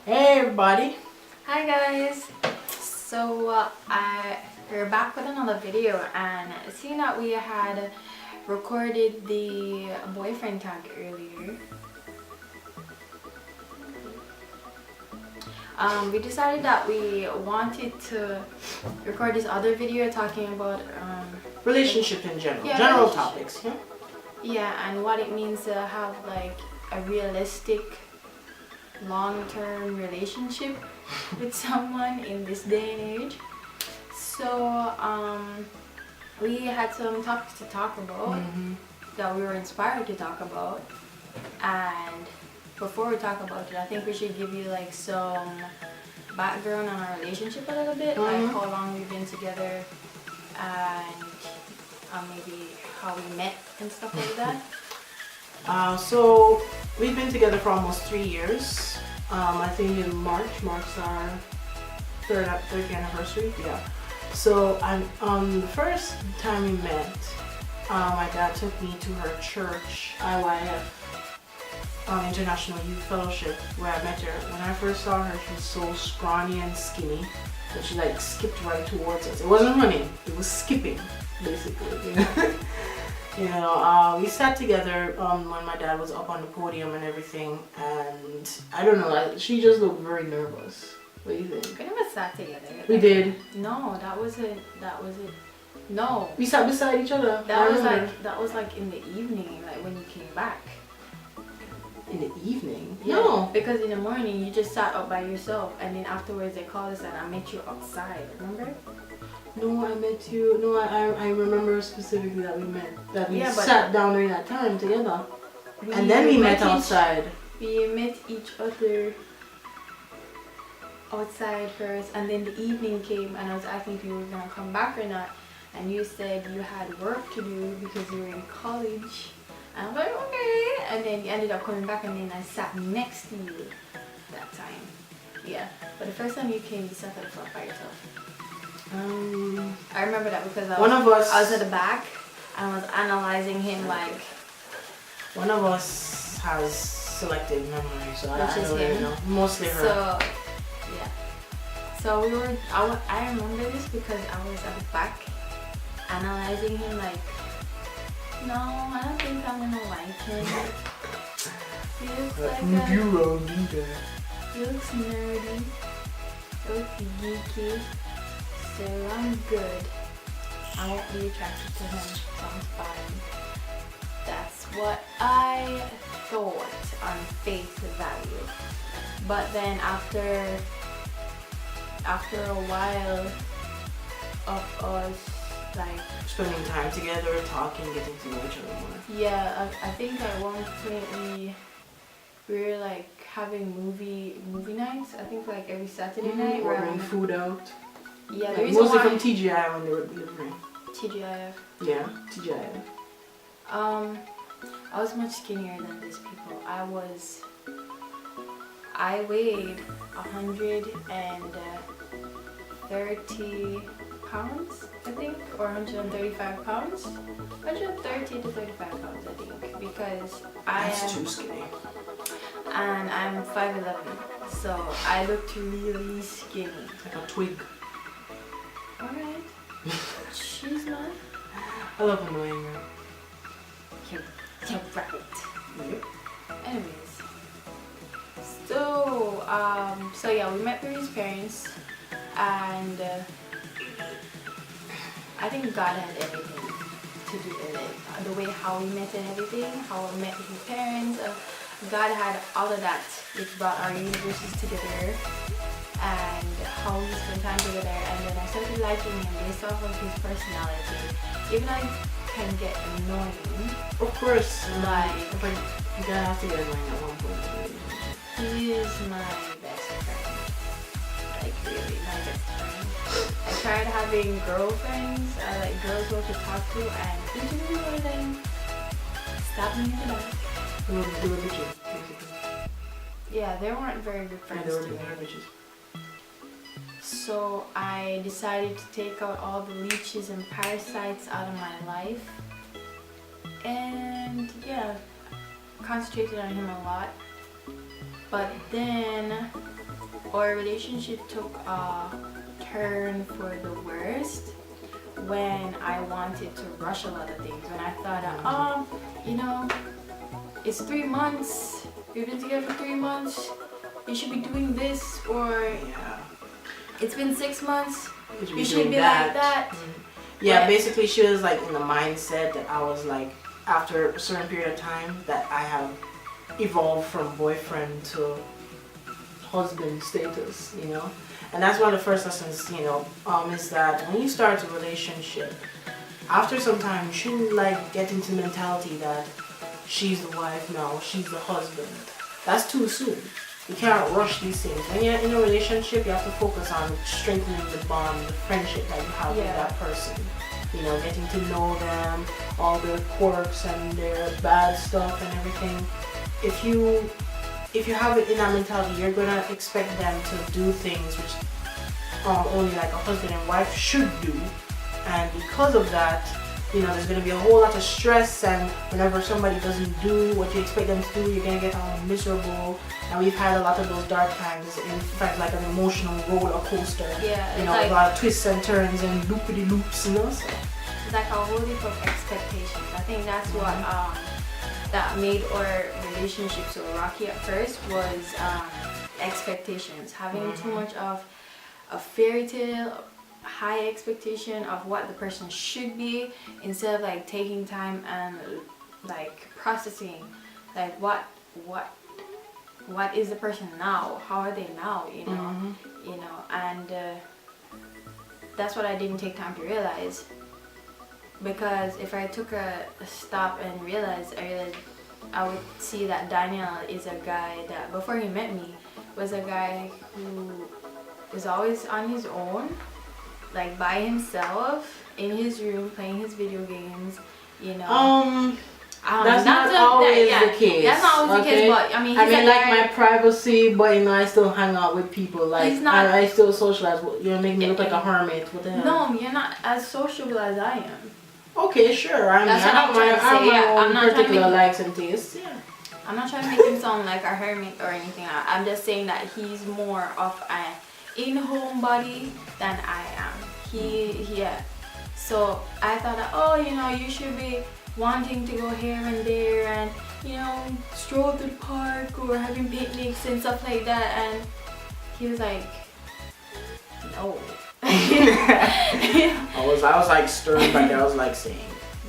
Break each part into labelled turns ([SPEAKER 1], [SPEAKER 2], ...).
[SPEAKER 1] Hey everybody!
[SPEAKER 2] Hi guys! We're back with another video, and seeing that we had recorded the boyfriend tag earlier, we decided that we wanted to record this other video talking about
[SPEAKER 1] Relationship in general,
[SPEAKER 2] yeah,
[SPEAKER 1] general
[SPEAKER 2] relationship.
[SPEAKER 1] topics. Yeah?
[SPEAKER 2] Yeah, and what it means to have like a realistic long-term relationship with someone in this day and age. So we had some topics to talk about that we were inspired to talk about, and before we talk about it, I think we should give you like some background on our relationship a little bit, like how long we've been together and maybe how we met and stuff like that.
[SPEAKER 1] So we've been together for almost 3 years. I think in March marks our third anniversary. Yeah. So the first time we met, my dad took me to her church, IYF, International Youth Fellowship, where I met her. When I first saw her, she was so scrawny and skinny that she like skipped right towards us. It wasn't running; it was skipping, basically. We sat together when my dad was up on the podium and everything, and I don't know, she just looked very nervous. What do you think?
[SPEAKER 2] We never sat together.
[SPEAKER 1] We did.
[SPEAKER 2] No, that wasn't. No.
[SPEAKER 1] We sat beside each other.
[SPEAKER 2] That was like in the evening, like when you came back.
[SPEAKER 1] In the evening?
[SPEAKER 2] Yeah,
[SPEAKER 1] No.
[SPEAKER 2] because in the morning you just sat up by yourself, and then afterwards they called us and I met you outside. Remember?
[SPEAKER 1] No, I met you. No, I remember specifically that we met. That we
[SPEAKER 2] Yeah, but
[SPEAKER 1] sat down during that time together. And then we met outside.
[SPEAKER 2] We met each other outside first, and then the evening came and I was asking if you were gonna come back or not, and you said you had work to do because you were in college. And I was like, okay, and then you ended up coming back, and then I sat next to you that time. Yeah, but the first time you came, you sat at the front by yourself. I remember that because I was at the back and I was analyzing him like.
[SPEAKER 1] One of us has selective memory, so I don't really know. Mostly her.
[SPEAKER 2] So, yeah. So we were. I remember this because I was at the back analyzing him like. No, I don't think I'm gonna like him. He looks he looks nerdy. He looks geeky. So I'm good. I won't be attracted to him, so I'm fine. That's what I thought on face value. But then after a while of us like
[SPEAKER 1] spending time together, talking, getting to know each other more.
[SPEAKER 2] Yeah, I think at one point we were like having movie nights. I think like every Saturday night.
[SPEAKER 1] Ordering food out.
[SPEAKER 2] Yeah,
[SPEAKER 1] like mostly from TGI when they were delivering.
[SPEAKER 2] TGIF.
[SPEAKER 1] Yeah, TGIF.
[SPEAKER 2] I was much skinnier than these people. I weighed 130 pounds, I think, or 135 pounds. 130 to 35 pounds, I think, because
[SPEAKER 1] That's too skinny.
[SPEAKER 2] And I'm 5'11", so I looked really skinny.
[SPEAKER 1] Like a twig.
[SPEAKER 2] Alright. She's not.
[SPEAKER 1] I love annoying her.
[SPEAKER 2] You're right.
[SPEAKER 1] Yep.
[SPEAKER 2] Anyways. So yeah, we met through his parents, and I think God had everything to do with it. The way how we met and everything, how I met his parents. God had all of that, which brought our universes together, and how we spent time together. And then I started liking him based off of his personality. Even though it can get annoying.
[SPEAKER 1] Of course,
[SPEAKER 2] like
[SPEAKER 1] you gotta have to get annoying at one point.
[SPEAKER 2] He is my best friend. Like really, my best friend. I tried having girlfriends, like girls who I could talk to, and each of them were then stabbed me in the back.
[SPEAKER 1] They were bitches, basically.
[SPEAKER 2] Yeah, they weren't very good friends.
[SPEAKER 1] Yeah, they were bitches.
[SPEAKER 2] So I decided to take out all the leeches and parasites out of my life, and yeah, concentrated on him a lot. But then our relationship took a turn for the worst when I wanted to rush a lot of things. When I thought, you know, it's 3 months. We've been together for 3 months. You should be doing this, or it's been 6 months. You should be like that.
[SPEAKER 1] Yeah, basically she was like in the mindset that I was like, after a certain period of time, that I have evolved from boyfriend to husband status, you know. And that's one of the first lessons, you know, is that when you start a relationship, after some time you shouldn't like get into the mentality that she's the wife, no, she's the husband. That's too soon. You can't rush these things. When you're in a relationship, you have to focus on strengthening the bond, the friendship that you have with that person. You know, getting to know them, all their quirks and their bad stuff and everything. If you have it in that mentality, you're gonna expect them to do things which only like a husband and wife should do. And because of that, you know, there's going to be a whole lot of stress, and whenever somebody doesn't do what you expect them to do, you're going to get miserable. And we've had a lot of those dark times, in fact, like an emotional roller coaster.
[SPEAKER 2] Yeah,
[SPEAKER 1] you know,
[SPEAKER 2] like,
[SPEAKER 1] a lot of twists and turns and loopity loops, you know. So.
[SPEAKER 2] It's like a whole heap of expectations. I think that's what that made our relationship so rocky at first was expectations. Having too much of a fairy tale, high expectation of what the person should be, instead of like taking time and like processing like what is the person now, how are they now, you know. And that's what I didn't take time to realize, because if I took a stop and realized, I would see that Daniel is a guy that before he met me was a guy who was always on his own, like by himself in his room playing his video games, you know.
[SPEAKER 1] That's not always the case.
[SPEAKER 2] That's not always the case, but I mean,
[SPEAKER 1] like my privacy, but you know, I still hang out with people. Like I still socialize. You know, make me look like a hermit. What the hell?
[SPEAKER 2] No, you're not as sociable as I am.
[SPEAKER 1] Okay, sure. I have my own particular likes and tastes. Yeah.
[SPEAKER 2] I'm not trying to make him sound like a hermit or anything. I'm just saying that he's more of an in-home body than I am. So I thought that, oh, you know, you should be wanting to go here and there and, you know, stroll to the park or having picnics and stuff like that. And he was like, no.
[SPEAKER 1] I was like stern back there. I was like saying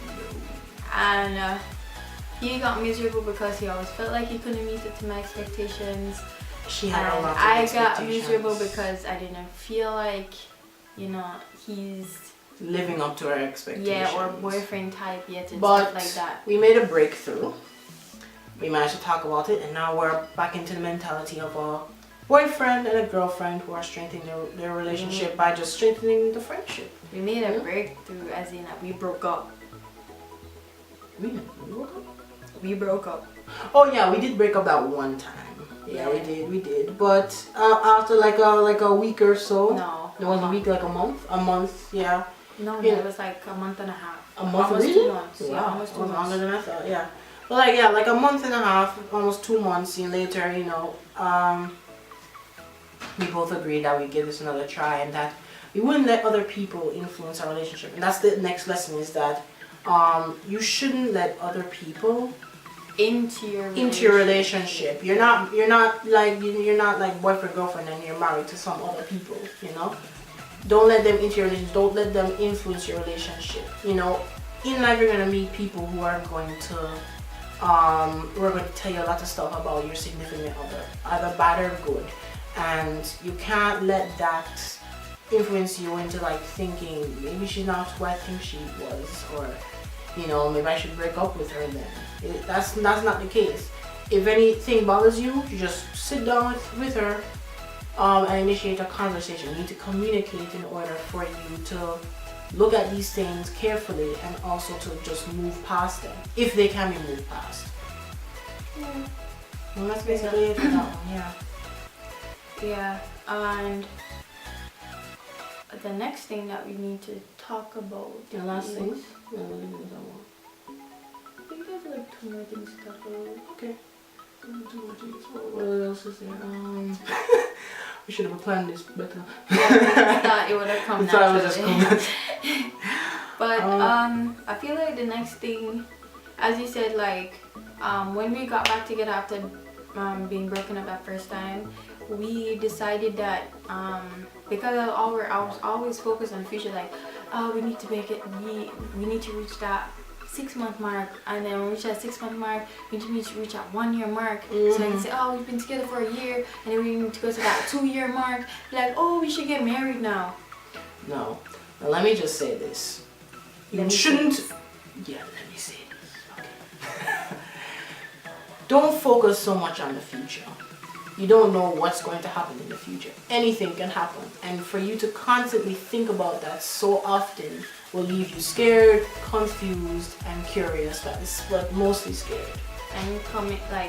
[SPEAKER 1] no.
[SPEAKER 2] And he got miserable because he always felt like he couldn't meet up to my expectations.
[SPEAKER 1] She had a lot of
[SPEAKER 2] I got miserable because I didn't feel like, you know, he's
[SPEAKER 1] living up to our expectations.
[SPEAKER 2] Yeah, or boyfriend type yet and
[SPEAKER 1] but
[SPEAKER 2] stuff like that.
[SPEAKER 1] We made a breakthrough. We managed to talk about it, and now we're back into the mentality of a boyfriend and a girlfriend who are strengthening their relationship by just strengthening the friendship.
[SPEAKER 2] We made a breakthrough, as in we broke up.
[SPEAKER 1] We broke up?
[SPEAKER 2] We broke up.
[SPEAKER 1] Oh yeah, we did break up that one time. Yeah, we did. But after like a week or so.
[SPEAKER 2] No.
[SPEAKER 1] It was a week, like a month, yeah.
[SPEAKER 2] No, it was like a month and a half.
[SPEAKER 1] A month,
[SPEAKER 2] almost
[SPEAKER 1] really?
[SPEAKER 2] 2 months. Wow. Yeah, almost 2 months.
[SPEAKER 1] Longer than I thought, yeah. But like a month and a half, almost 2 months later, you know, we both agreed that we'd give this another try and that we wouldn't let other people influence our relationship. And that's the next lesson, is that you shouldn't let other people
[SPEAKER 2] into your relationship.
[SPEAKER 1] You're not like boyfriend, girlfriend and you're married to some other people, you know. Don't let them into your relationship. Don't let them influence your relationship. You know, in life you're gonna meet people who are going to tell you a lot of stuff about your significant other, either bad or good, and you can't let that influence you into like thinking maybe she's not who I think she was, or you know, maybe I should break up with her then. That's not the case. If anything bothers you, you just sit down with her and initiate a conversation. You need to communicate in order for you to look at these things carefully and also to just move past them, if they can be moved past.
[SPEAKER 2] Yeah.
[SPEAKER 1] Well, that's basically it for that one, yeah.
[SPEAKER 2] Yeah, and the next thing that we need to talk about.
[SPEAKER 1] The last thing?
[SPEAKER 2] I think there's like 2 more things to talk about.
[SPEAKER 1] Okay. 2 more things. What else is there? We should have planned this better.
[SPEAKER 2] Yeah, I thought it would have come
[SPEAKER 1] Thought it was
[SPEAKER 2] naturally.
[SPEAKER 1] just
[SPEAKER 2] But I feel like the next thing, as you said, like when we got back together after being broken up that first time, we decided that because I was always focused on the future, like we need to make it, we need to reach that 6-month mark, and then when we reach that 6-month mark, we need to reach that 1-year mark. So I can say, oh, we've been together for a year, and then we need to go to that 2-year mark. Like, oh, we should get married now.
[SPEAKER 1] No. Now let me just say this. You shouldn't. Yeah, let me say this. Okay. Don't focus so much on the future. You don't know what's going to happen in the future. Anything can happen. And for you to constantly think about that so often will leave you scared, confused, and curious. But mostly scared.
[SPEAKER 2] And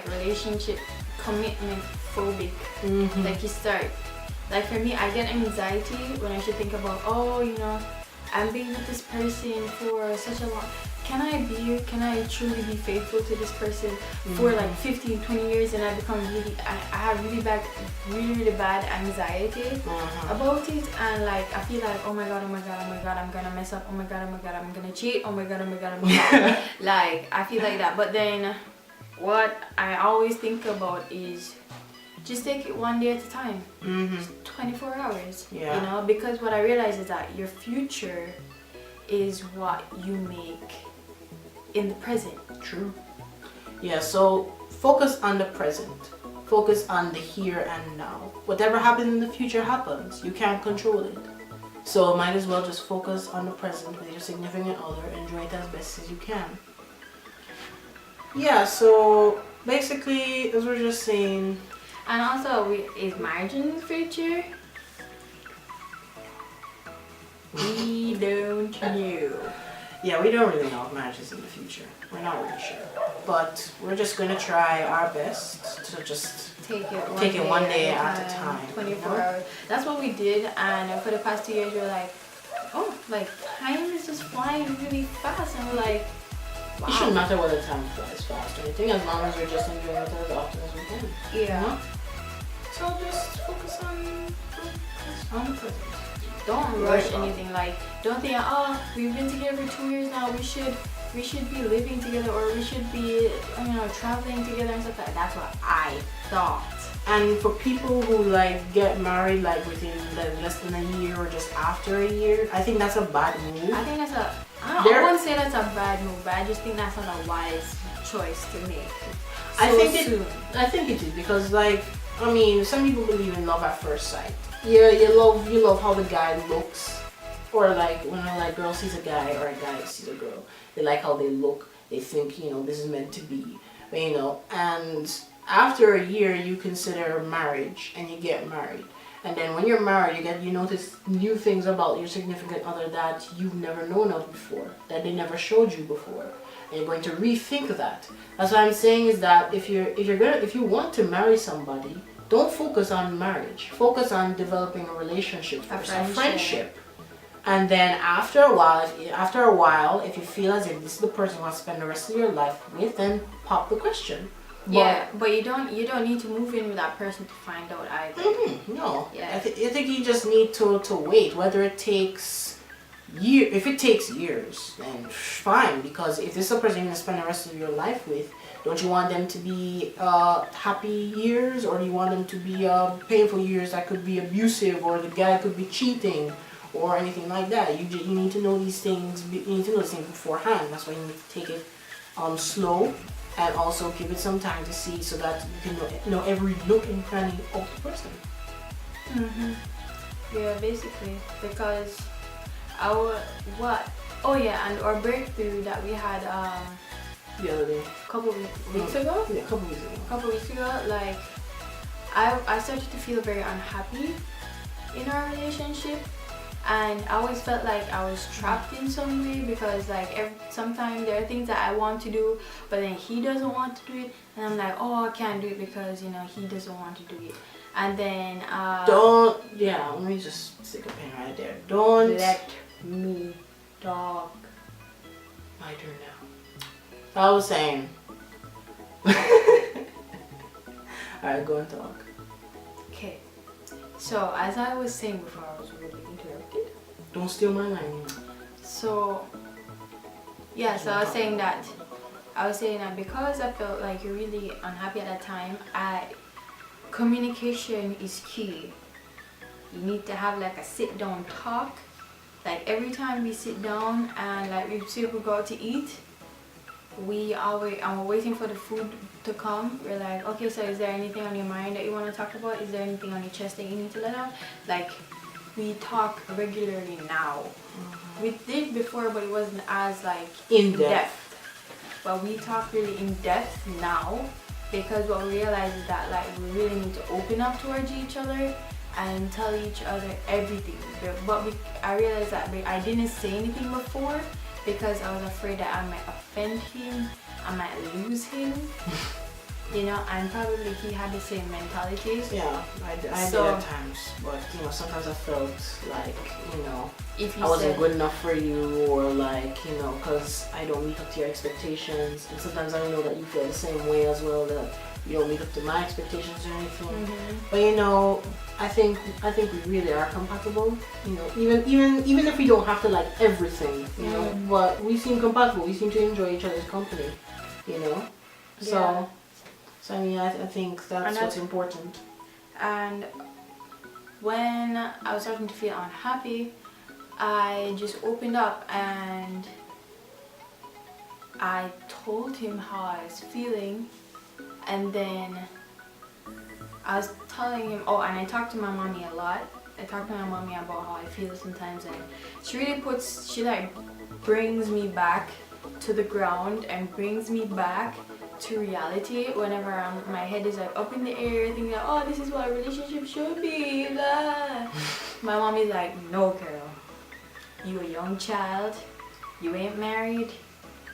[SPEAKER 2] relationship commitment phobic. Like you start, like for me, I get anxiety when I should think about, oh, you know, I'm being with this person for such a long. Can I truly be faithful to this person for like 15, 20 years, and I have really bad anxiety about it, and like I feel like, oh my god, I'm gonna mess up, oh my god, I'm gonna cheat, oh my god. Like I feel like that. But then what I always think about is just take it one day at a time. 24 hours.
[SPEAKER 1] Yeah.
[SPEAKER 2] You know, because what I realize is that your future is what you make in the present.
[SPEAKER 1] True. Yeah, so focus on the present. Focus on the here and now. Whatever happens in the future happens. You can't control it. So might as well just focus on the present with your significant other. Enjoy it as best as you can. Yeah, so basically, as we're just saying.
[SPEAKER 2] And also, is marriage in the future? We don't know.
[SPEAKER 1] Yeah, we don't really know if marriage is in the future. We're not really sure. But we're just going to try our best to just
[SPEAKER 2] take it one day
[SPEAKER 1] at a time.
[SPEAKER 2] 24 hours. That's what we did, and for the past 2 years, we were like, oh, like time is just flying really fast, and we're like, wow.
[SPEAKER 1] It shouldn't matter whether time flies fast or anything, as long as we're just enjoying it as often as we can.
[SPEAKER 2] Yeah.
[SPEAKER 1] So just focus on the present.
[SPEAKER 2] Don't rush anything. Like, don't think, oh, we've been together for 2 years now, we should be living together, or we should be, you know, traveling together and stuff like that. That's what I thought.
[SPEAKER 1] And for people who like get married like within less than a year or just after a year, I think that's a bad move.
[SPEAKER 2] I think that's I wouldn't say that's a bad move, but I just think that's not a wise choice to make.
[SPEAKER 1] I think it is, because like, I mean, some people believe in love at first sight. Yeah, you love how the guy looks, or like when a girl sees a guy or a guy sees a girl, they like how they look. They think, you know, this is meant to be, you know. And after a year, you consider marriage, and you get married. And then when you're married, you notice new things about your significant other that you've never known of before, that they never showed you before. And you're going to rethink that. That's what I'm saying, is that if you want to marry somebody, don't focus on marriage. Focus on developing a relationship first, a friendship. And then after a while, if you feel as if this is the person you want to spend the rest of your life with, then pop the question.
[SPEAKER 2] But you don't need to move in with that person to find out either.
[SPEAKER 1] No.
[SPEAKER 2] Yeah.
[SPEAKER 1] I think you just need to wait. Whether it takes if it takes years, then fine. Because if this is a person you're going to spend the rest of your life with, don't you want them to be happy years, or do you want them to be painful years that could be abusive, or the guy could be cheating, or anything like that? You need to know these things. You need to know these things beforehand. That's why you need to take it slow, and also give it some time to see, so that you can know every nook and cranny of the person.
[SPEAKER 2] Yeah, basically, because and our breakthrough that we had
[SPEAKER 1] the other day,
[SPEAKER 2] couple weeks ago.
[SPEAKER 1] Yeah, a couple weeks ago.
[SPEAKER 2] Like I started to feel very unhappy in our relationship, and I always felt like I was trapped in some way, because like sometimes there are things that I want to do, but then he doesn't want to do it, and I'm like, oh, I can't do it because, you know, he doesn't want to do it. And then
[SPEAKER 1] let me just stick a pin right there. Don't
[SPEAKER 2] let me talk.
[SPEAKER 1] My turn now. I was saying. Alright, go and talk.
[SPEAKER 2] Okay. So as I was saying before, I was really interrupted.
[SPEAKER 1] Don't steal my line.
[SPEAKER 2] So yeah, so I was saying that because I felt like you're really unhappy at that time, communication is key. You need to have like a sit down talk. Like every time we sit down and like we say we go out to eat, I'm waiting for the food to come. We're like, okay, so is there anything on your mind that you want to talk about? Is there anything on your chest that you need to let out? Like, we talk regularly now. We did before, but it wasn't as like in depth. But we talk really in depth now, because what we realize is that like we really need to open up towards each other and tell each other everything. But I realized that I didn't say anything before because I was afraid that I might offend him, I might lose him, you know, and probably he had the same mentality.
[SPEAKER 1] Yeah, I did at times, but you know, sometimes I felt like, you know, if I wasn't good enough for you, or like, you know, because I don't meet up to your expectations, and sometimes I know that you feel the same way as well, that you don't meet up to my expectations or anything. But you know, I think we really are compatible. You know, even if we don't have to like everything, you know, but we seem compatible. We seem to enjoy each other's company. You know, so I mean, I think that's what's important.
[SPEAKER 2] And when I was starting to feel unhappy, I just opened up and I told him how I was feeling. And then I was telling him, and I talked to my mommy a lot. I talked to my mommy about how I feel sometimes, and she like brings me back to the ground and brings me back to reality whenever my head is like up in the air thinking like, oh, this is what a relationship should be, blah. My mommy's like, no girl, you a young child, you ain't married,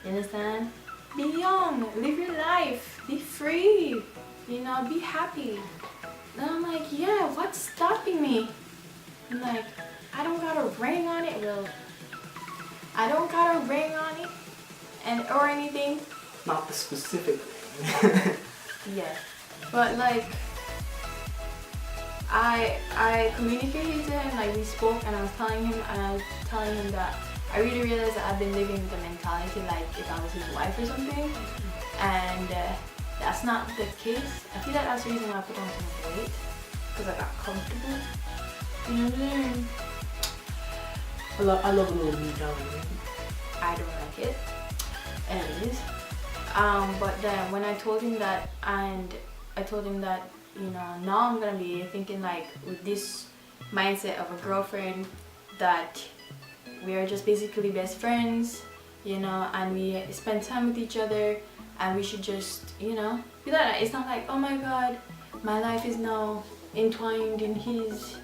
[SPEAKER 2] you understand? Be young, live your life, be free, you know, be happy. And I'm like, yeah, what's stopping me? I'm like, I don't got a ring on it. Well, I don't got a ring on it or anything.
[SPEAKER 1] Not the specific ring.
[SPEAKER 2] Yeah, but like, I communicated to him, like we spoke, and I was telling him that I really realized that I've been living with the mentality like if I was his wife or something, and that's not the case. I feel like that's the reason why I put on some weight, because I got comfortable. You know what I mean?
[SPEAKER 1] I love a little meat down.
[SPEAKER 2] I don't like it. Anyways, but then when I told him that, and I told him that, you know, now I'm gonna be thinking like with this mindset of a girlfriend that we are just basically best friends, you know, and we spend time with each other, and we should just, you know, be like that. It's not like, oh my god, my life is now entwined in his.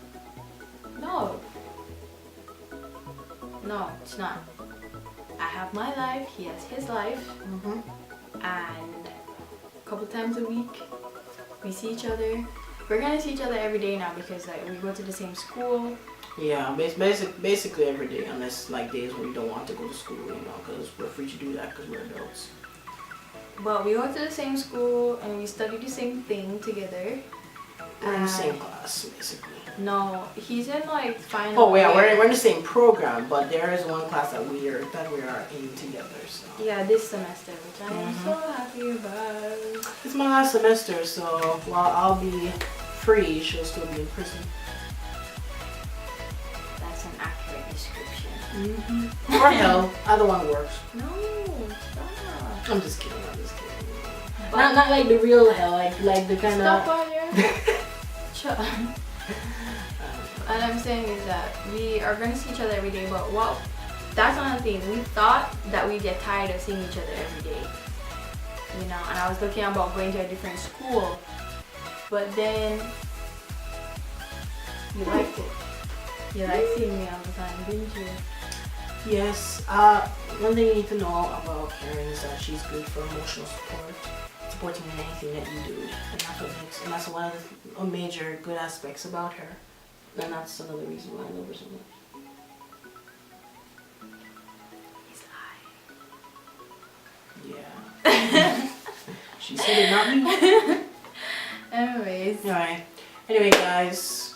[SPEAKER 2] No, it's not. I have my life, he has his life, and a couple times a week we see each other. We're gonna see each other every day now because like we go to the same school.
[SPEAKER 1] Yeah, basically every day, unless like days when we don't want to go to school, you know, because we're free to do that because we're adults.
[SPEAKER 2] But we go to the same school and we study the same thing together.
[SPEAKER 1] We're in the same class, basically.
[SPEAKER 2] No, he's in like final.
[SPEAKER 1] Oh yeah, we're in the same program, but there is one class that we are in together. So.
[SPEAKER 2] Yeah, this semester, which I am so happy about.
[SPEAKER 1] It's my last semester, so while I'll be free, she'll still be in prison.
[SPEAKER 2] That's an accurate description.
[SPEAKER 1] Or hell, either one works.
[SPEAKER 2] No, stop.
[SPEAKER 1] I'm just kidding. But not like the real hell, like the kind of.
[SPEAKER 2] Stop on your. Shut up. What I'm saying is that we are going to see each other every day, but wow, that's another thing. We thought that we'd get tired of seeing each other every day, you know, and I was looking about going to a different school, but then you liked it. You liked seeing me all the time, didn't you?
[SPEAKER 1] Yes. One thing you need to know about Kerin is that she's good for emotional support, supporting in anything that you do, and that's one of the major good aspects about her. And that's another reason why I love her so much.
[SPEAKER 2] He's
[SPEAKER 1] lying. Yeah. She said it, not me.
[SPEAKER 2] Anyways.
[SPEAKER 1] Alright. Anyway, guys,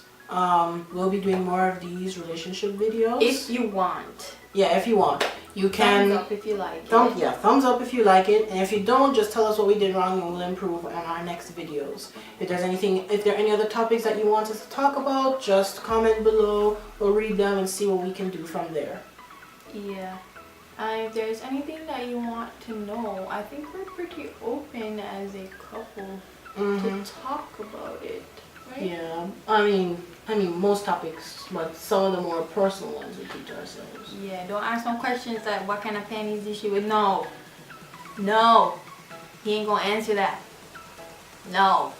[SPEAKER 1] We'll be doing more of these relationship videos.
[SPEAKER 2] If you want.
[SPEAKER 1] Yeah, if you want. You can...
[SPEAKER 2] Thumbs up if you like it.
[SPEAKER 1] Yeah, thumbs up if you like it. And if you don't, just tell us what we did wrong and we'll improve on our next videos. If there are any other topics that you want us to talk about, just comment below. We'll read them and see what we can do from there.
[SPEAKER 2] Yeah. If there's anything that you want to know, I think we're pretty open as a couple to talk about it, right?
[SPEAKER 1] Yeah, I mean most topics, but some of the more personal ones we keep to ourselves.
[SPEAKER 2] Yeah, don't ask no questions like what kind of panties is she with. No, he ain't gonna answer that. No.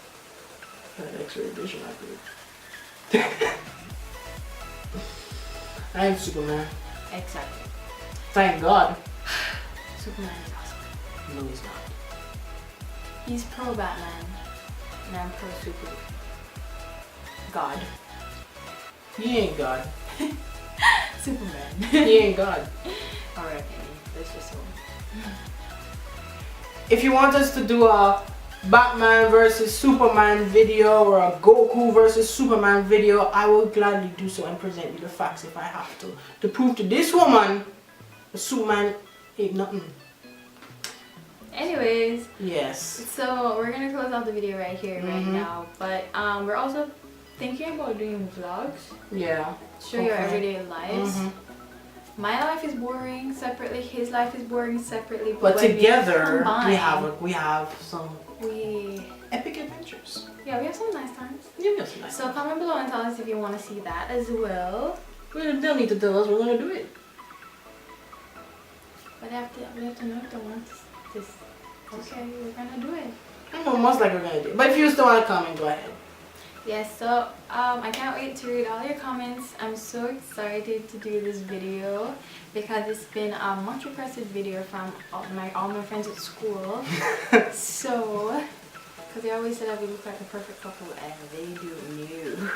[SPEAKER 1] That X-ray vision I did. I am Superman.
[SPEAKER 2] Exactly.
[SPEAKER 1] Thank God.
[SPEAKER 2] Superman is awesome.
[SPEAKER 1] No, he's not.
[SPEAKER 2] He's pro Batman, and I'm pro Super God.
[SPEAKER 1] He ain't God.
[SPEAKER 2] Superman.
[SPEAKER 1] He ain't God.
[SPEAKER 2] Alright, baby. Let's just go.
[SPEAKER 1] If you want us to do a Batman versus Superman video or a Goku versus Superman video, I will gladly do so and present you the facts if I have to prove to this woman that Superman ain't nothing.
[SPEAKER 2] Anyways,
[SPEAKER 1] yes.
[SPEAKER 2] So we're gonna close out the video right here, right now. But we're also thinking about doing vlogs.
[SPEAKER 1] Yeah.
[SPEAKER 2] Show your everyday lives. My life is boring separately. His life is boring separately.
[SPEAKER 1] But together we have some epic adventures.
[SPEAKER 2] Yeah, we have some nice times.
[SPEAKER 1] Yeah, we have some nice
[SPEAKER 2] So comment below and tell us if you want to see that as well.
[SPEAKER 1] They'll need to tell us we're gonna do it.
[SPEAKER 2] But we have to know if they want this. Okay, we're gonna do it.
[SPEAKER 1] I know most likely we're gonna do it. But if you still want to comment, go ahead.
[SPEAKER 2] Yes, so I can't wait to read all your comments. I'm so excited to do this video because it's been a much requested video from all my friends at school. So, because they always said that we look like a perfect couple, and they do new.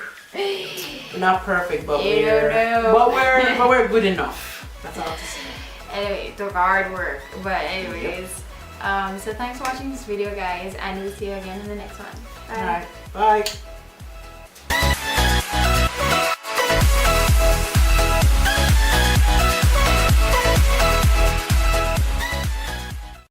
[SPEAKER 1] We're not perfect, but we're good enough. That's all to say.
[SPEAKER 2] Anyway, it took hard work, but anyways, so thanks for watching this video, guys, and we'll see you again in the next one. Bye.
[SPEAKER 1] Alright, bye.